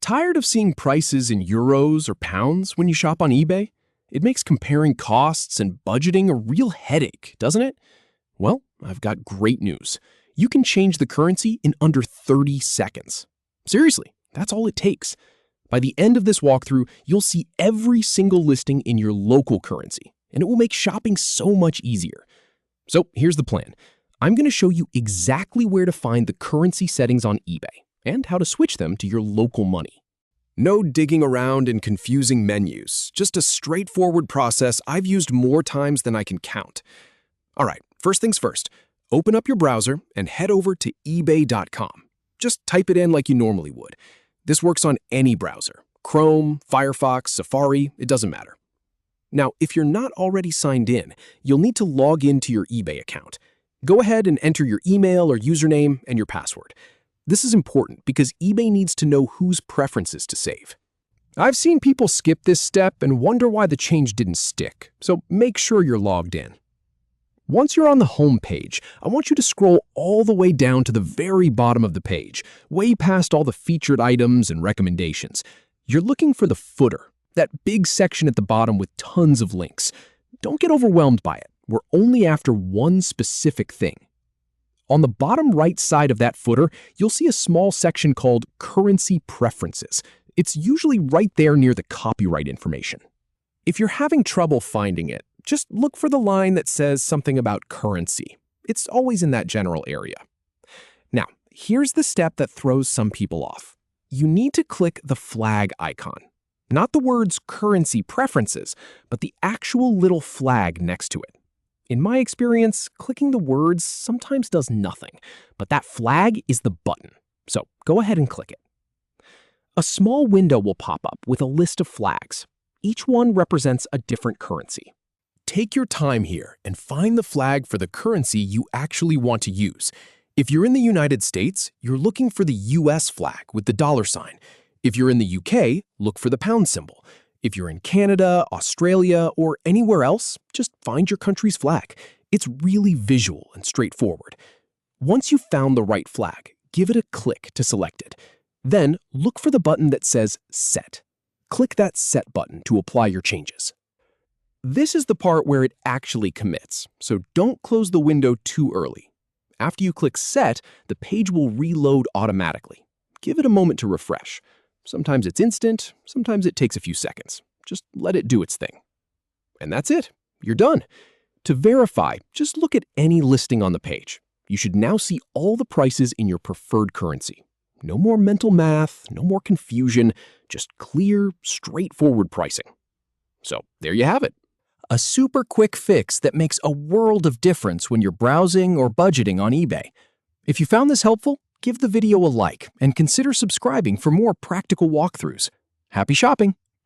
Tired of seeing prices in euros or pounds when you shop on eBay? It makes comparing costs and budgeting a real headache, doesn't it? Well, I've got great news. You can change the currency in under 30 seconds. Seriously, that's all it takes. By the end of this walkthrough, you'll see every single listing in your local currency, and it will make shopping so much easier. So here's the plan. I'm going to show you exactly where to find the currency settings on eBay and how to switch them to your local money. No digging around in confusing menus, just a straightforward process I've used more times than I can count. All right, first things first, open up your browser and head over to ebay.com. Just type it in like you normally would. This works on any browser, Chrome, Firefox, Safari, it doesn't matter. Now, if you're not already signed in, you'll need to log into your eBay account. Go ahead and enter your email or username and your password. This is important because eBay needs to know whose preferences to save. I've seen people skip this step and wonder why the change didn't stick, so make sure you're logged in. Once you're on the home page, I want you to scroll all the way down to the very bottom of the page, way past all the featured items and recommendations. You're looking for the footer, that big section at the bottom with tons of links. Don't get overwhelmed by it. We're only after one specific thing. On the bottom right side of that footer, you'll see a small section called Currency Preferences. It's usually right there near the copyright information. If you're having trouble finding it, just look for the line that says something about currency. It's always in that general area. Now, here's the step that throws some people off. You need to click the flag icon. Not the words Currency Preferences, but the actual little flag next to it. In my experience, clicking the words sometimes does nothing, but that flag is the button. So go ahead and click it. A small window will pop up with a list of flags. Each one represents a different currency. Take your time here and find the flag for the currency you actually want to use. If you're in the United States, you're looking for the US flag with the dollar sign. If you're in the UK, look for the pound symbol. If you're in Canada, Australia, or anywhere else, just find your country's flag. It's really visual and straightforward. Once you've found the right flag, give it a click to select it. Then look for the button that says Set. Click that Set button to apply your changes. This is the part where it actually commits, so don't close the window too early. After you click Set, the page will reload automatically. Give it a moment to refresh. Sometimes it's instant, sometimes it takes a few seconds. Just let it do its thing. And that's it. You're done. To verify, just look at any listing on the page. You should now see all the prices in your preferred currency. No more mental math, no more confusion, just clear, straightforward pricing. So there you have it. A super quick fix that makes a world of difference when you're browsing or budgeting on eBay. If you found this helpful, give the video a like and consider subscribing for more practical walkthroughs. Happy shopping!